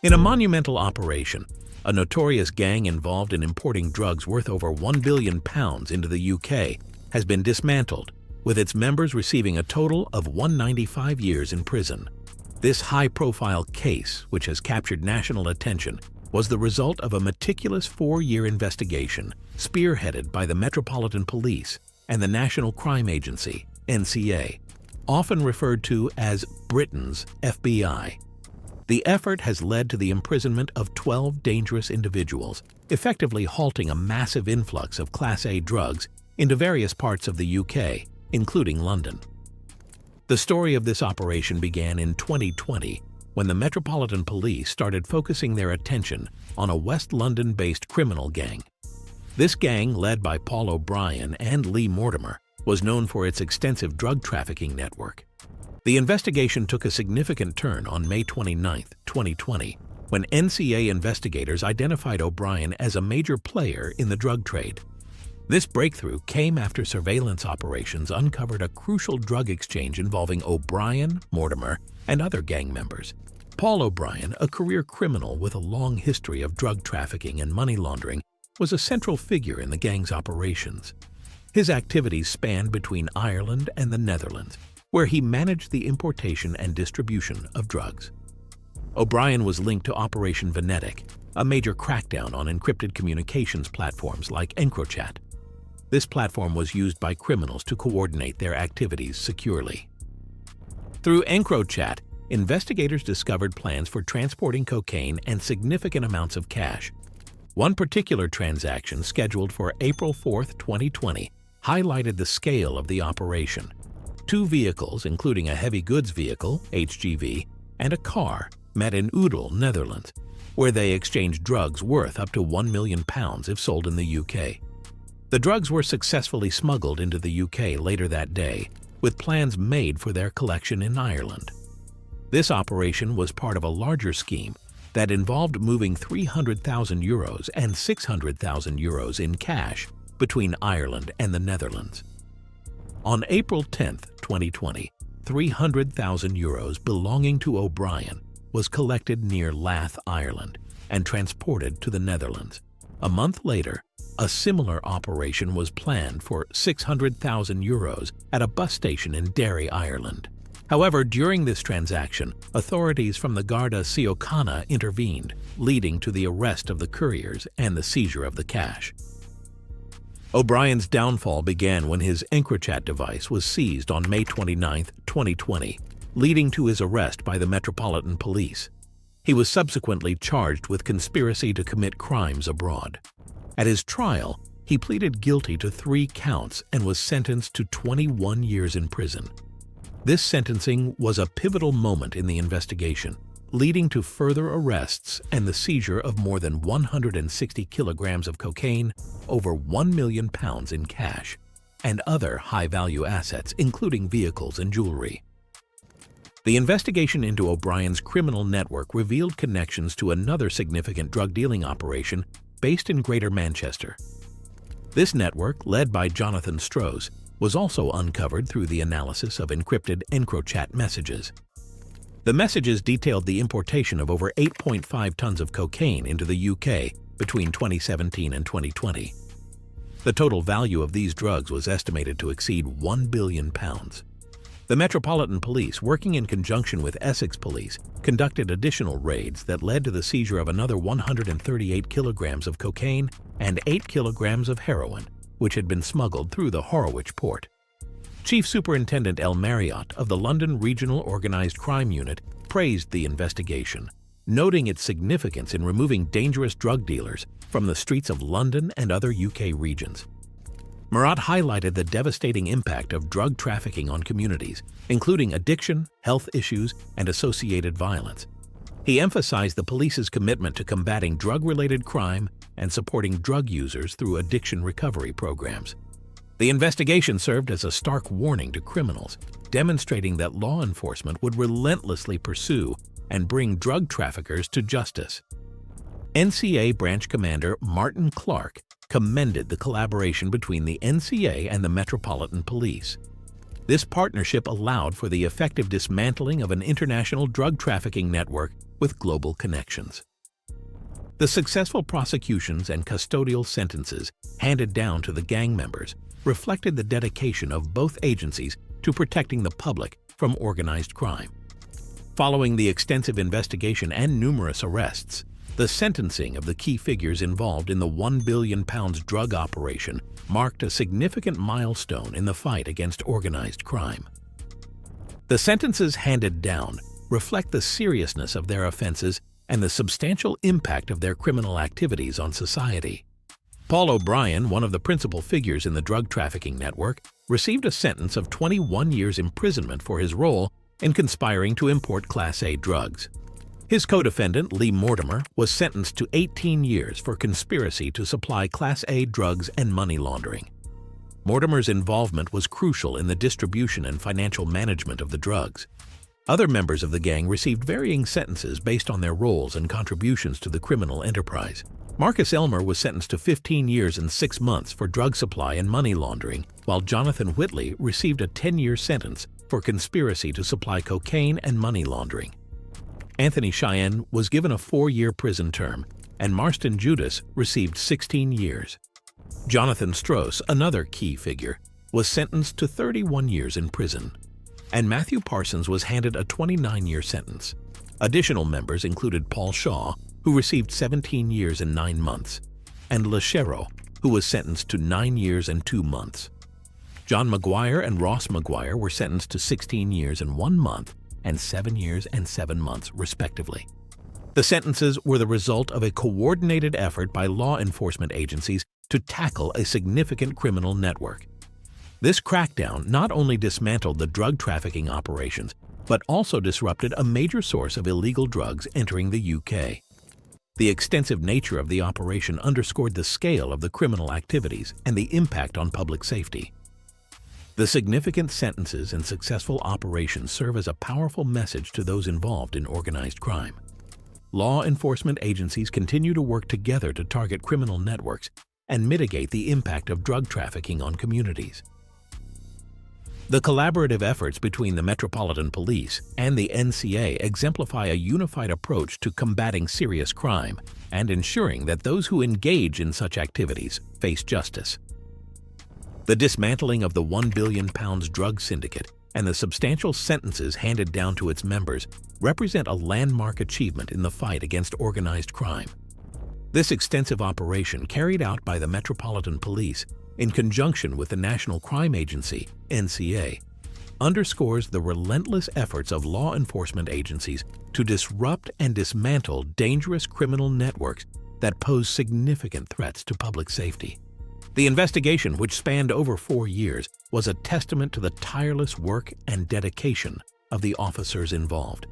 In a monumental operation, a notorious gang involved in importing drugs worth over £1 billion into the UK has been dismantled, with its members receiving a total of 195 years in prison. This high-profile case, which has captured national attention, was the result of a meticulous 4-year investigation spearheaded by the Metropolitan Police and the National Crime Agency, NCA, often referred to as Britain's FBI. The effort has led to the imprisonment of 12 dangerous individuals, effectively halting a massive influx of Class A drugs into various parts of the UK, including London. The story of this operation began in 2020 when the Metropolitan Police started focusing their attention on a West London-based criminal gang. This gang, led by Paul O'Brien and Lee Mortimer, was known for its extensive drug trafficking network. The investigation took a significant turn on May 29, 2020, when NCA investigators identified O'Brien as a major player in the drug trade. This breakthrough came after surveillance operations uncovered a crucial drug exchange involving O'Brien, Mortimer, and other gang members. Paul O'Brien, a career criminal with a long history of drug trafficking and money laundering, was a central figure in the gang's operations. His activities spanned between Ireland and the Netherlands, where he managed the importation and distribution of drugs. O'Brien was linked to Operation Venetic, a major crackdown on encrypted communications platforms like EncroChat. This platform was used by criminals to coordinate their activities securely. Through EncroChat, investigators discovered plans for transporting cocaine and significant amounts of cash. One particular transaction, scheduled for April 4, 2020, highlighted the scale of the operation. 2 vehicles, including a heavy goods vehicle, HGV, and a car, met in Udel, Netherlands, where they exchanged drugs worth up to £1 million if sold in the UK. The drugs were successfully smuggled into the UK later that day, with plans made for their collection in Ireland. This operation was part of a larger scheme that involved moving €300,000 and €600,000 in cash between Ireland and the Netherlands. On April 10, 2020, €300,000 belonging to O'Brien was collected near Lath, Ireland, and transported to the Netherlands. A month later, a similar operation was planned for €600,000 at a bus station in Derry, Ireland. However, during this transaction, authorities from the Garda Síochána intervened, leading to the arrest of the couriers and the seizure of the cash. O'Brien's downfall began when his EncroChat device was seized on May 29, 2020, leading to his arrest by the Metropolitan Police. He was subsequently charged with conspiracy to commit crimes abroad. At his trial, he pleaded guilty to 3 counts and was sentenced to 21 years in prison. This sentencing was a pivotal moment in the investigation, leading to further arrests and the seizure of more than 160 kilograms of cocaine, over £1 million in cash, and other high-value assets, including vehicles and jewelry. The investigation into O'Brien's criminal network revealed connections to another significant drug-dealing operation based in Greater Manchester. This network, led by Jonathan Strohs, was also uncovered through the analysis of encrypted EncroChat messages. The messages detailed the importation of over 8.5 tons of cocaine into the UK between 2017 and 2020. The total value of these drugs was estimated to exceed £1 billion. The Metropolitan Police, working in conjunction with Essex Police, conducted additional raids that led to the seizure of another 138 kilograms of cocaine and 8 kilograms of heroin, which had been smuggled through the Harwich port. Chief Superintendent El Marriott of the London Regional Organised Crime Unit praised the investigation, noting its significance in removing dangerous drug dealers from the streets of London and other UK regions. Marriott highlighted the devastating impact of drug trafficking on communities, including addiction, health issues, and associated violence. He emphasized the police's commitment to combating drug-related crime and supporting drug users through addiction recovery programs. The investigation served as a stark warning to criminals, demonstrating that law enforcement would relentlessly pursue and bring drug traffickers to justice. NCA Branch Commander Martin Clark commended the collaboration between the NCA and the Metropolitan Police. This partnership allowed for the effective dismantling of an international drug trafficking network with global connections. The successful prosecutions and custodial sentences handed down to the gang members reflected the dedication of both agencies to protecting the public from organized crime. Following the extensive investigation and numerous arrests, the sentencing of the key figures involved in the £1 billion drug operation marked a significant milestone in the fight against organized crime. The sentences handed down reflect the seriousness of their offenses and the substantial impact of their criminal activities on society. Paul O'Brien, one of the principal figures in the drug trafficking network, received a sentence of 21 years imprisonment for his role in conspiring to import Class A drugs. His co-defendant, Lee Mortimer, was sentenced to 18 years for conspiracy to supply Class A drugs and money laundering. Mortimer's involvement was crucial in the distribution and financial management of the drugs. Other members of the gang received varying sentences based on their roles and contributions to the criminal enterprise. Marcus Elmer was sentenced to 15 years and 6 months for drug supply and money laundering, while Jonathan Whitley received a 10-year sentence for conspiracy to supply cocaine and money laundering. Anthony Cheyenne was given a 4-year prison term, and Marston Judas received 16 years. Jonathan Stross, another key figure, was sentenced to 31 years in prison, and Matthew Parsons was handed a 29-year sentence. Additional members included Paul Shaw, who received 17 years and 9 months, and Lechero, who was sentenced to 9 years and 2 months. John McGuire and Ross McGuire were sentenced to 16 years and 1 month and 7 years and 7 months, respectively. The sentences were the result of a coordinated effort by law enforcement agencies to tackle a significant criminal network. This crackdown not only dismantled the drug trafficking operations, but also disrupted a major source of illegal drugs entering the UK. The extensive nature of the operation underscored the scale of the criminal activities and the impact on public safety. The significant sentences and successful operations serve as a powerful message to those involved in organized crime. Law enforcement agencies continue to work together to target criminal networks and mitigate the impact of drug trafficking on communities. The collaborative efforts between the Metropolitan Police and the NCA exemplify a unified approach to combating serious crime and ensuring that those who engage in such activities face justice. The dismantling of the £1 billion drug syndicate and the substantial sentences handed down to its members represent a landmark achievement in the fight against organized crime. This extensive operation, carried out by the Metropolitan Police in conjunction with the National Crime Agency, NCA, underscores the relentless efforts of law enforcement agencies to disrupt and dismantle dangerous criminal networks that pose significant threats to public safety. The investigation, which spanned over 4 years, was a testament to the tireless work and dedication of the officers involved.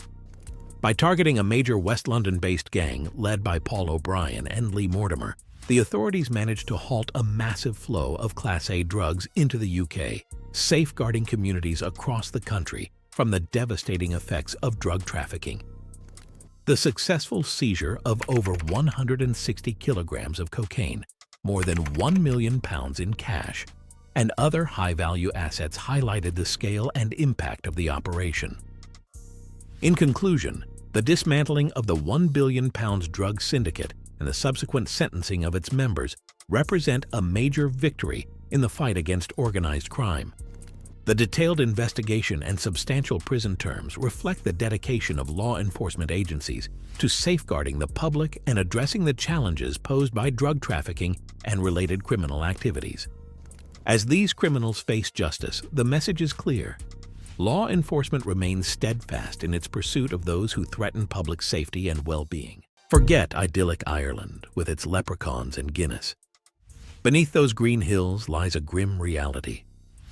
By targeting a major West London-based gang led by Paul O'Brien and Lee Mortimer, the authorities managed to halt a massive flow of Class A drugs into the UK, safeguarding communities across the country from the devastating effects of drug trafficking. The successful seizure of over 160 kilograms of cocaine, more than £1 million in cash, and other high-value assets highlighted the scale and impact of the operation. In conclusion, the dismantling of the £1 billion drug syndicate and the subsequent sentencing of its members represent a major victory in the fight against organized crime. The detailed investigation and substantial prison terms reflect the dedication of law enforcement agencies to safeguarding the public and addressing the challenges posed by drug trafficking and related criminal activities. As these criminals face justice, the message is clear. Law enforcement remains steadfast in its pursuit of those who threaten public safety and well-being. Forget idyllic Ireland with its leprechauns and Guinness. Beneath those green hills lies a grim reality,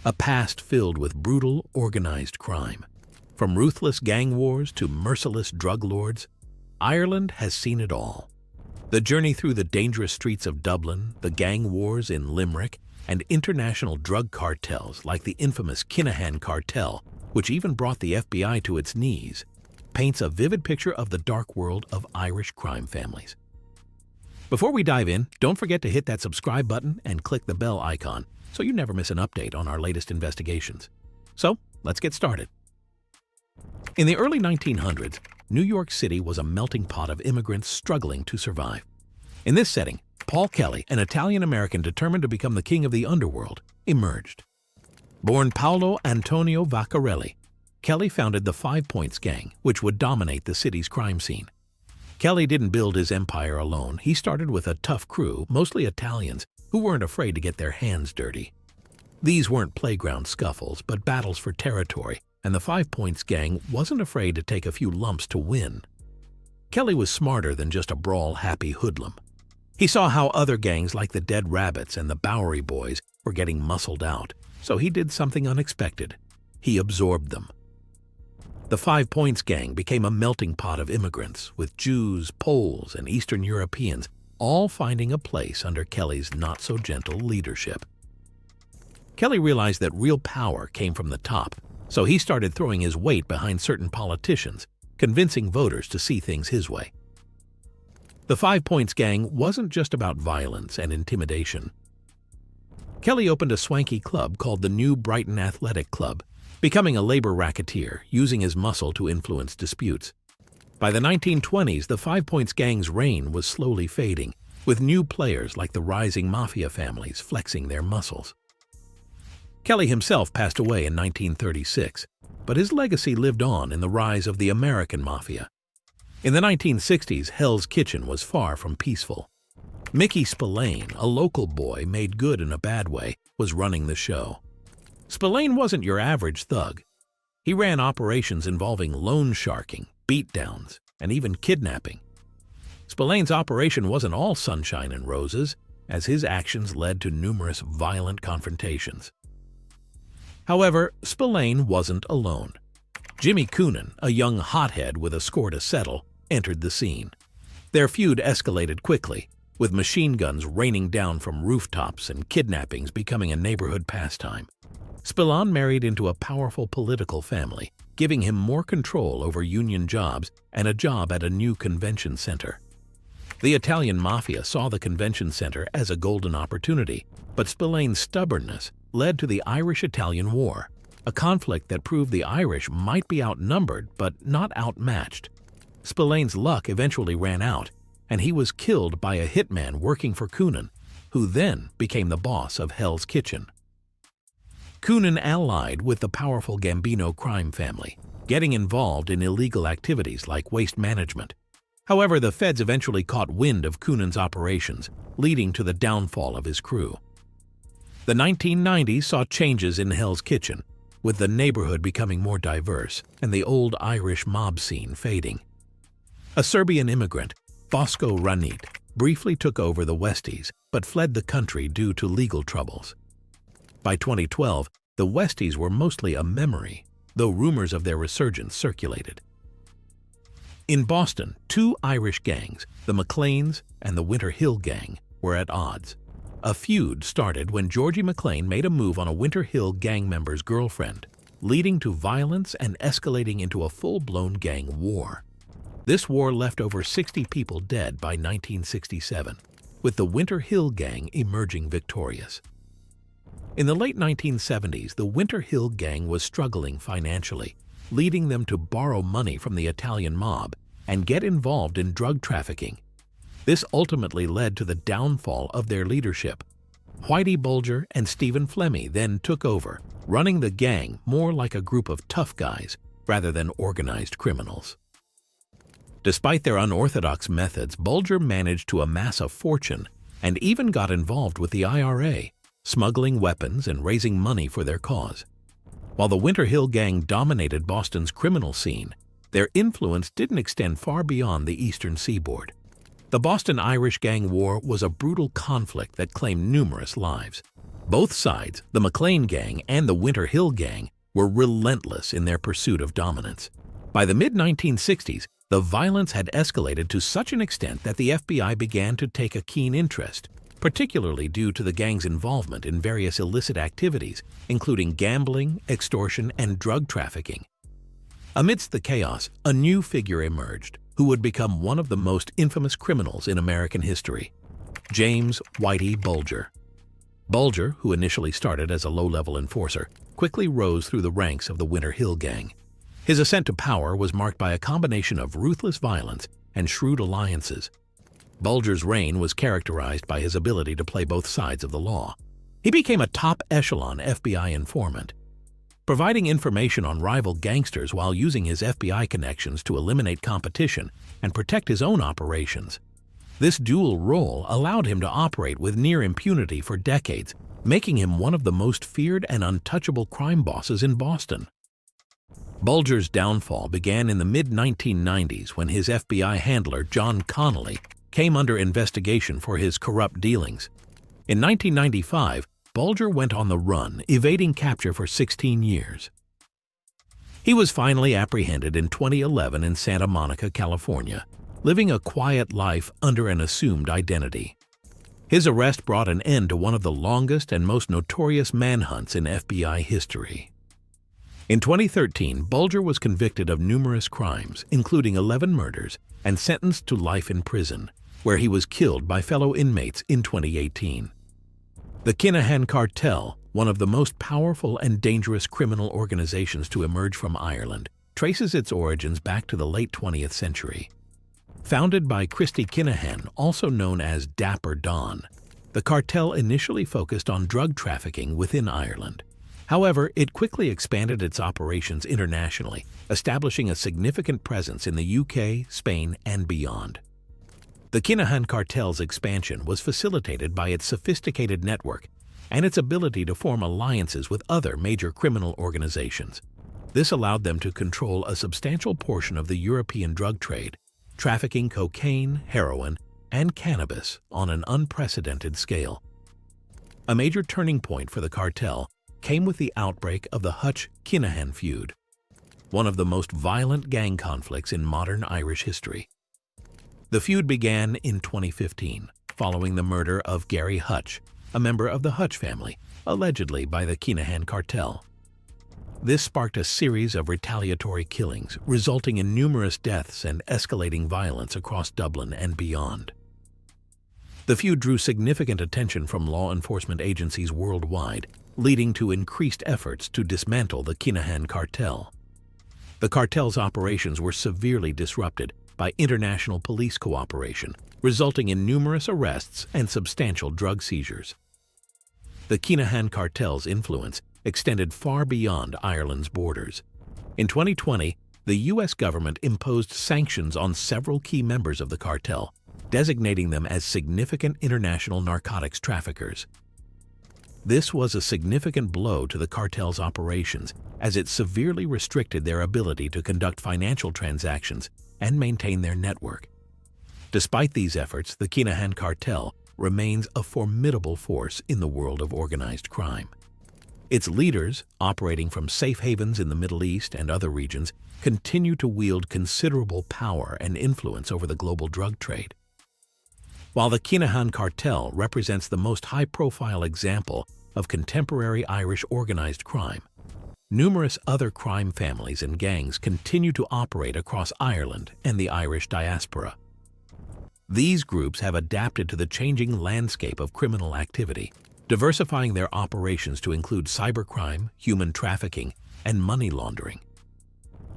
a past filled with brutal, organized crime. From ruthless gang wars to merciless drug lords, Ireland has seen it all. The journey through the dangerous streets of Dublin, the gang wars in Limerick, and international drug cartels like the infamous Kinahan Cartel, which even brought the FBI to its knees, paints a vivid picture of the dark world of Irish crime families. Before we dive in, don't forget to hit that subscribe button and click the bell icon so you never miss an update on our latest investigations. So, let's get started. In the early 1900s, New York City was a melting pot of immigrants struggling to survive. In this setting, Paul Kelly, an Italian-American determined to become the king of the underworld, emerged. Born Paolo Antonio Vaccarelli, Kelly founded the 5 Points Gang, which would dominate the city's crime scene. Kelly didn't build his empire alone. He started with a tough crew, mostly Italians, who weren't afraid to get their hands dirty. These weren't playground scuffles, but battles for territory, and the 5 Points Gang wasn't afraid to take a few lumps to win. Kelly was smarter than just a brawl-happy hoodlum. He saw how other gangs like the Dead Rabbits and the Bowery Boys were getting muscled out, so he did something unexpected. He absorbed them. The 5 Points Gang became a melting pot of immigrants, with Jews, Poles, and Eastern Europeans all finding a place under Kelly's not-so-gentle leadership. Kelly realized that real power came from the top, so he started throwing his weight behind certain politicians, convincing voters to see things his way. The 5 Points Gang wasn't just about violence and intimidation. Kelly opened a swanky club called the New Brighton Athletic Club, becoming a labor racketeer, using his muscle to influence disputes. By the 1920s, the 5 Points Gang's reign was slowly fading, with new players like the rising mafia families flexing their muscles. Kelly himself passed away in 1936, but his legacy lived on in the rise of the American mafia. In the 1960s, Hell's Kitchen was far from peaceful. Mickey Spillane, a local boy made good in a bad way, was running the show. Spillane wasn't your average thug. He ran operations involving loan sharking, beatdowns, and even kidnapping. Spillane's operation wasn't all sunshine and roses, as his actions led to numerous violent confrontations. However, Spillane wasn't alone. Jimmy Kunan, a young hothead with a score to settle, entered the scene. Their feud escalated quickly, with machine guns raining down from rooftops and kidnappings becoming a neighborhood pastime. Spillane married into a powerful political family, giving him more control over union jobs and a job at a new convention center. The Italian mafia saw the convention center as a golden opportunity, but Spillane's stubbornness led to the Irish-Italian War, a conflict that proved the Irish might be outnumbered but not outmatched. Spillane's luck eventually ran out, and he was killed by a hitman working for Kunan, who then became the boss of Hell's Kitchen. Kunan allied with the powerful Gambino crime family, getting involved in illegal activities like waste management. However, the feds eventually caught wind of Kunan's operations, leading to the downfall of his crew. The 1990s saw changes in Hell's Kitchen, with the neighborhood becoming more diverse and the old Irish mob scene fading. A Serbian immigrant, Bosko Ranit, briefly took over the Westies but fled the country due to legal troubles. By 2012, the Westies were mostly a memory, though rumors of their resurgence circulated. In Boston, 2 Irish gangs, the McLeans and the Winter Hill Gang, were at odds. A feud started when Georgie McLean made a move on a Winter Hill gang member's girlfriend, leading to violence and escalating into a full-blown gang war. This war left over 60 people dead by 1967, with the Winter Hill Gang emerging victorious. In the late 1970s, the Winter Hill Gang was struggling financially, leading them to borrow money from the Italian mob and get involved in drug trafficking. This ultimately led to the downfall of their leadership. Whitey Bulger and Stephen Flemmi then took over, running the gang more like a group of tough guys rather than organized criminals. Despite their unorthodox methods, Bulger managed to amass a fortune and even got involved with the IRA, smuggling weapons and raising money for their cause. While the Winter Hill Gang dominated Boston's criminal scene, their influence didn't extend far beyond the eastern seaboard. The Boston Irish Gang War was a brutal conflict that claimed numerous lives. Both sides, the McLean Gang and the Winter Hill Gang, were relentless in their pursuit of dominance. By the mid-1960s, the violence had escalated to such an extent that the FBI began to take a keen interest, particularly due to the gang's involvement in various illicit activities, including gambling, extortion, and drug trafficking. Amidst the chaos, a new figure emerged, who would become one of the most infamous criminals in American history: James Whitey Bulger. Bulger, who initially started as a low-level enforcer, quickly rose through the ranks of the Winter Hill Gang. His ascent to power was marked by a combination of ruthless violence and shrewd alliances. Bulger's reign was characterized by his ability to play both sides of the law. He became a top-echelon FBI informant, providing information on rival gangsters while using his FBI connections to eliminate competition and protect his own operations. This dual role allowed him to operate with near impunity for decades, making him one of the most feared and untouchable crime bosses in Boston. Bulger's downfall began in the mid-1990s when his FBI handler, John Connolly, came under investigation for his corrupt dealings. In 1995, Bulger went on the run, evading capture for 16 years. He was finally apprehended in 2011 in Santa Monica, California, living a quiet life under an assumed identity. His arrest brought an end to one of the longest and most notorious manhunts in FBI history. In 2013, Bulger was convicted of numerous crimes, including 11 murders, and sentenced to life in prison, where he was killed by fellow inmates in 2018. The Kinahan Cartel, one of the most powerful and dangerous criminal organizations to emerge from Ireland, traces its origins back to the late 20th century. Founded by Christy Kinahan, also known as Dapper Don, the cartel initially focused on drug trafficking within Ireland. However, it quickly expanded its operations internationally, establishing a significant presence in the UK, Spain, and beyond. The Kinahan Cartel's expansion was facilitated by its sophisticated network and its ability to form alliances with other major criminal organizations. This allowed them to control a substantial portion of the European drug trade, trafficking cocaine, heroin, and cannabis on an unprecedented scale. A major turning point for the cartel came with the outbreak of the Hutch-Kinahan feud, one of the most violent gang conflicts in modern Irish history. The feud began in 2015, following the murder of Gary Hutch, a member of the Hutch family, allegedly by the Kinahan Cartel. This sparked a series of retaliatory killings, resulting in numerous deaths and escalating violence across Dublin and beyond. The feud drew significant attention from law enforcement agencies worldwide, leading to increased efforts to dismantle the Kinahan Cartel. The cartel's operations were severely disrupted by international police cooperation, resulting in numerous arrests and substantial drug seizures. The Kinahan Cartel's influence extended far beyond Ireland's borders. In 2020, the U.S. government imposed sanctions on several key members of the cartel, designating them as significant international narcotics traffickers. This was a significant blow to the cartel's operations, as it severely restricted their ability to conduct financial transactions and maintain their network. Despite these efforts, the Kinahan Cartel remains a formidable force in the world of organized crime. Its leaders, operating from safe havens in the Middle East and other regions, continue to wield considerable power and influence over the global drug trade. While the Kinahan Cartel represents the most high-profile example of contemporary Irish organized crime, numerous other crime families and gangs continue to operate across Ireland and the Irish diaspora. These groups have adapted to the changing landscape of criminal activity, diversifying their operations to include cybercrime, human trafficking, and money laundering.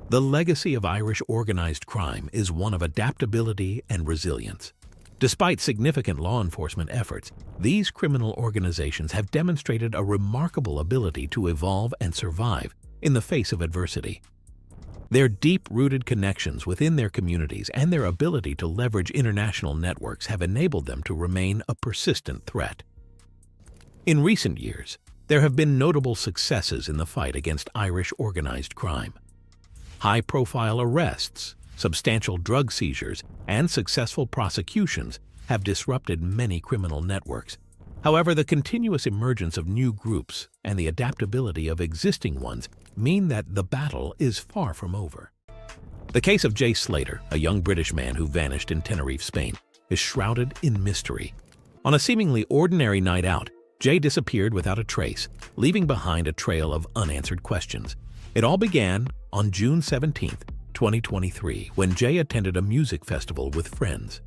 The legacy of Irish organized crime is one of adaptability and resilience. Despite significant law enforcement efforts, these criminal organizations have demonstrated a remarkable ability to evolve and survive in the face of adversity. Their deep-rooted connections within their communities and their ability to leverage international networks have enabled them to remain a persistent threat. In recent years, there have been notable successes in the fight against Irish organized crime. High-profile arrests, substantial drug seizures, and successful prosecutions have disrupted many criminal networks. However, the continuous emergence of new groups and the adaptability of existing ones mean that the battle is far from over. The case of Jay Slater, a young British man who vanished in Tenerife, Spain, is shrouded in mystery. On a seemingly ordinary night out, Jay disappeared without a trace, leaving behind a trail of unanswered questions. It all began on June 17, 2023, when Jay attended a music festival with friends.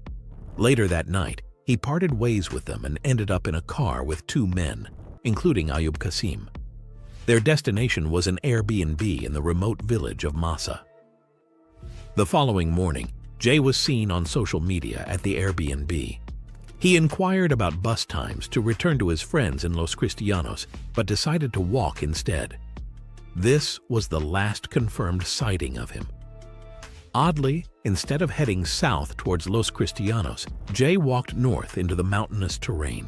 Later that night, he parted ways with them and ended up in a car with two men, including Ayub Qasim. Their destination was an Airbnb in the remote village of Massa. The following morning, Jay was seen on social media at the Airbnb. He inquired about bus times to return to his friends in Los Cristianos, but decided to walk instead. This was the last confirmed sighting of him. Oddly, instead of heading south towards Los Cristianos, Jay walked north into the mountainous terrain.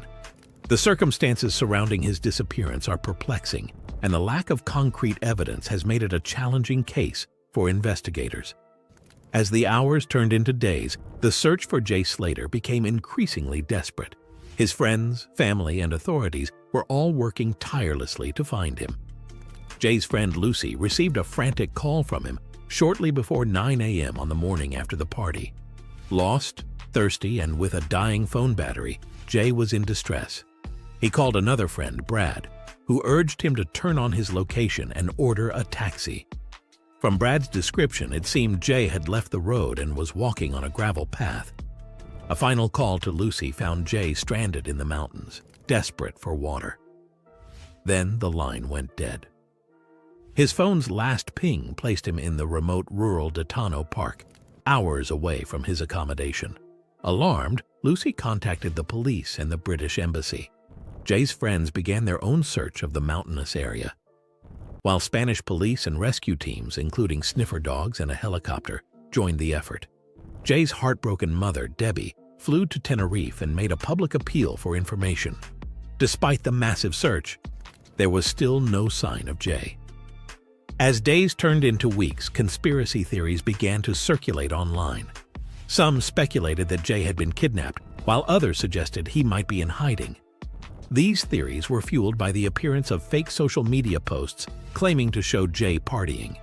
The circumstances surrounding his disappearance are perplexing, and the lack of concrete evidence has made it a challenging case for investigators. As the hours turned into days, the search for Jay Slater became increasingly desperate. His friends, family, and authorities were all working tirelessly to find him. Jay's friend Lucy received a frantic call from him shortly before 9 a.m. on the morning after the party. Lost, thirsty, and with a dying phone battery, Jay was in distress. He called another friend, Brad, who urged him to turn on his location and order a taxi. From Brad's description, it seemed Jay had left the road and was walking on a gravel path. A final call to Lucy found Jay stranded in the mountains, desperate for water. Then the line went dead. His phone's last ping placed him in the remote rural Detano Park, hours away from his accommodation. Alarmed, Lucy contacted the police and the British Embassy. Jay's friends began their own search of the mountainous area. While Spanish police and rescue teams, including sniffer dogs and a helicopter, joined the effort. Jay's heartbroken mother, Debbie, flew to Tenerife and made a public appeal for information. Despite the massive search, there was still no sign of Jay. As days turned into weeks, conspiracy theories began to circulate online. Some speculated that Jay had been kidnapped, while others suggested he might be in hiding. These theories were fueled by the appearance of fake social media posts claiming to show Jay partying.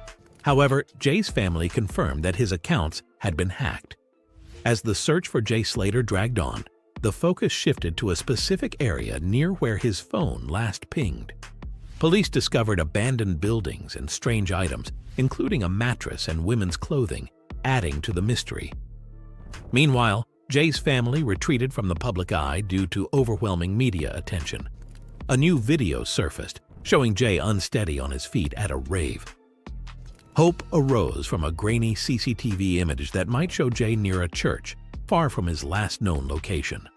However, Jay's family confirmed that his accounts had been hacked. As the search for Jay Slater dragged on, the focus shifted to a specific area near where his phone last pinged. Police discovered abandoned buildings and strange items, including a mattress and women's clothing, adding to the mystery. Meanwhile, Jay's family retreated from the public eye due to overwhelming media attention. A new video surfaced, showing Jay unsteady on his feet at a rave. Hope arose from a grainy CCTV image that might show Jay near a church, far from his last known location.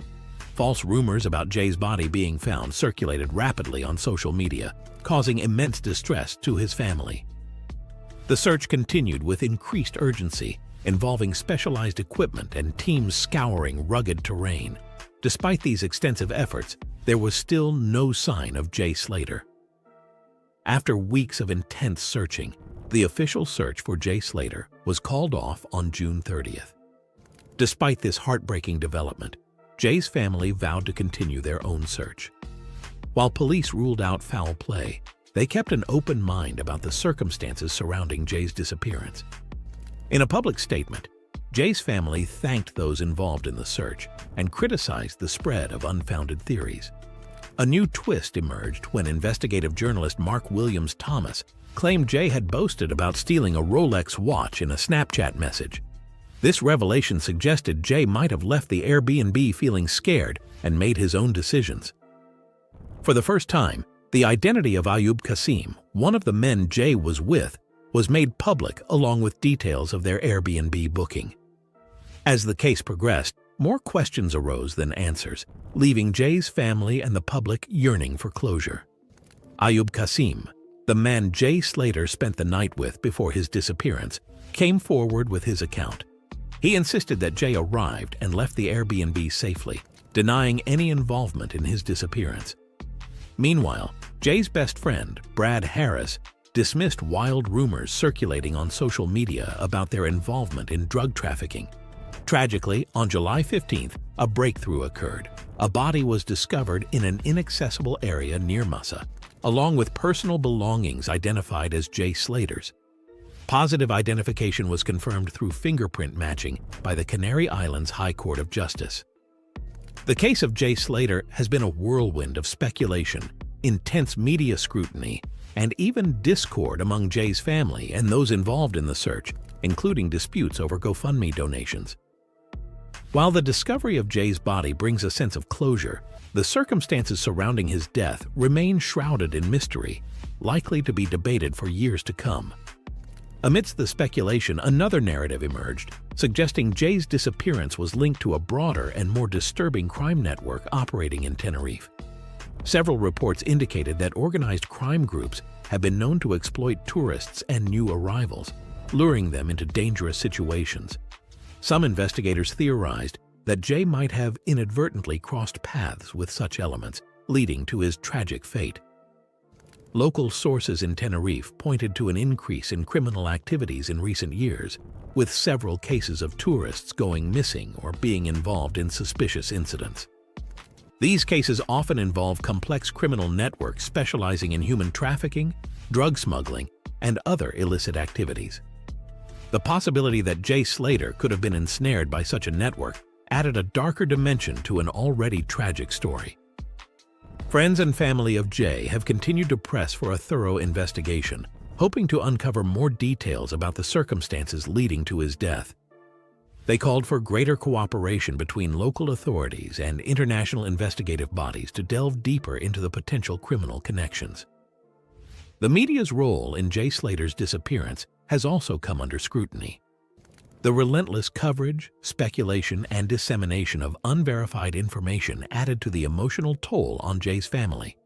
False rumors about Jay's body being found circulated rapidly on social media, causing immense distress to his family. The search continued with increased urgency, involving specialized equipment and teams scouring rugged terrain. Despite these extensive efforts, there was still no sign of Jay Slater. After weeks of intense searching, the official search for Jay Slater was called off on June 30th. Despite this heartbreaking development, Jay's family vowed to continue their own search. While police ruled out foul play, they kept an open mind about the circumstances surrounding Jay's disappearance. In a public statement, Jay's family thanked those involved in the search and criticized the spread of unfounded theories. A new twist emerged when investigative journalist Mark Williams Thomas claimed Jay had boasted about stealing a Rolex watch in a Snapchat message. This revelation suggested Jay might have left the Airbnb feeling scared and made his own decisions. For the first time, the identity of Ayub Qasim, one of the men Jay was with, was made public along with details of their Airbnb booking. As the case progressed, more questions arose than answers, leaving Jay's family and the public yearning for closure. Ayub Qasim, the man Jay Slater spent the night with before his disappearance, came forward with his account. He insisted that Jay arrived and left the Airbnb safely, denying any involvement in his disappearance. Meanwhile, Jay's best friend, Brad Harris, dismissed wild rumors circulating on social media about their involvement in drug trafficking. Tragically, on July 15th, a breakthrough occurred. A body was discovered in an inaccessible area near Massa, along with personal belongings identified as Jay Slater's. Positive identification was confirmed through fingerprint matching by the Canary Islands High Court of Justice. The case of Jay Slater has been a whirlwind of speculation, intense media scrutiny, and even discord among Jay's family and those involved in the search, including disputes over GoFundMe donations. While the discovery of Jay's body brings a sense of closure, the circumstances surrounding his death remain shrouded in mystery, likely to be debated for years to come. Amidst the speculation, another narrative emerged, suggesting Jay's disappearance was linked to a broader and more disturbing crime network operating in Tenerife. Several reports indicated that organized crime groups have been known to exploit tourists and new arrivals, luring them into dangerous situations. Some investigators theorized that Jay might have inadvertently crossed paths with such elements, leading to his tragic fate. Local sources in Tenerife pointed to an increase in criminal activities in recent years, with several cases of tourists going missing or being involved in suspicious incidents. These cases often involve complex criminal networks specializing in human trafficking, drug smuggling, and other illicit activities. The possibility that Jay Slater could have been ensnared by such a network added a darker dimension to an already tragic story. Friends and family of Jay have continued to press for a thorough investigation, hoping to uncover more details about the circumstances leading to his death. They called for greater cooperation between local authorities and international investigative bodies to delve deeper into the potential criminal connections. The media's role in Jay Slater's disappearance has also come under scrutiny. The relentless coverage, speculation, and dissemination of unverified information added to the emotional toll on Jay's family.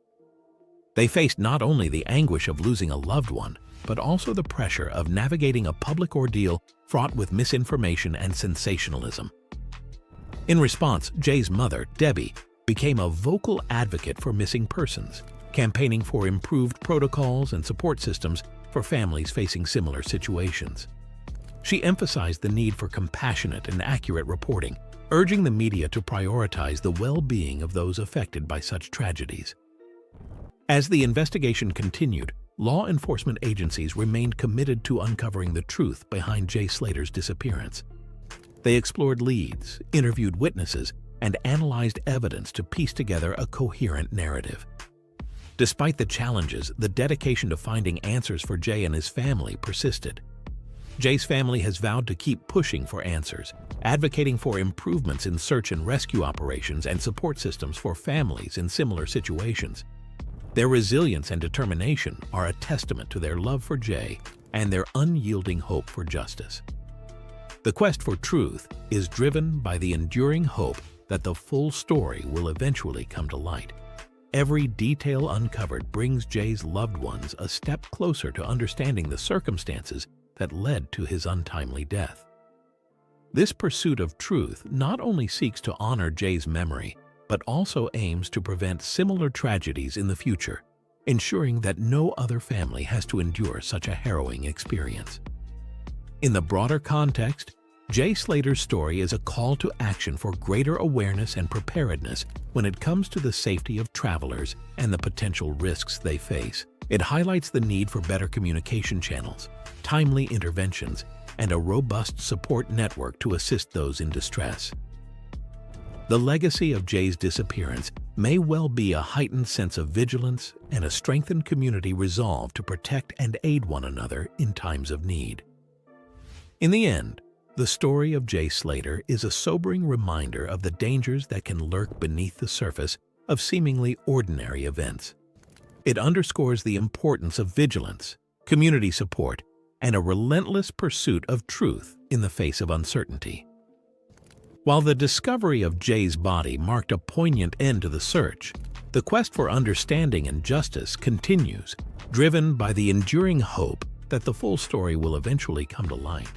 They faced not only the anguish of losing a loved one, but also the pressure of navigating a public ordeal fraught with misinformation and sensationalism. In response, Jay's mother, Debbie, became a vocal advocate for missing persons, campaigning for improved protocols and support systems for families facing similar situations. She emphasized the need for compassionate and accurate reporting, urging the media to prioritize the well-being of those affected by such tragedies. As the investigation continued, law enforcement agencies remained committed to uncovering the truth behind Jay Slater's disappearance. They explored leads, interviewed witnesses, and analyzed evidence to piece together a coherent narrative. Despite the challenges, the dedication to finding answers for Jay and his family persisted. Jay's family has vowed to keep pushing for answers, advocating for improvements in search and rescue operations and support systems for families in similar situations. Their resilience and determination are a testament to their love for Jay and their unyielding hope for justice. The quest for truth is driven by the enduring hope that the full story will eventually come to light. Every detail uncovered brings Jay's loved ones a step closer to understanding the circumstances that led to his untimely death. This pursuit of truth not only seeks to honor Jay's memory, but also aims to prevent similar tragedies in the future, ensuring that no other family has to endure such a harrowing experience. In the broader context, Jay Slater's story is a call to action for greater awareness and preparedness when it comes to the safety of travelers and the potential risks they face. It highlights the need for better communication channels, timely interventions, and a robust support network to assist those in distress. The legacy of Jay's disappearance may well be a heightened sense of vigilance and a strengthened community resolve to protect and aid one another in times of need. In the end, the story of Jay Slater is a sobering reminder of the dangers that can lurk beneath the surface of seemingly ordinary events. It underscores the importance of vigilance, community support, and a relentless pursuit of truth in the face of uncertainty. While the discovery of Jay's body marked a poignant end to the search, the quest for understanding and justice continues, driven by the enduring hope that the full story will eventually come to light.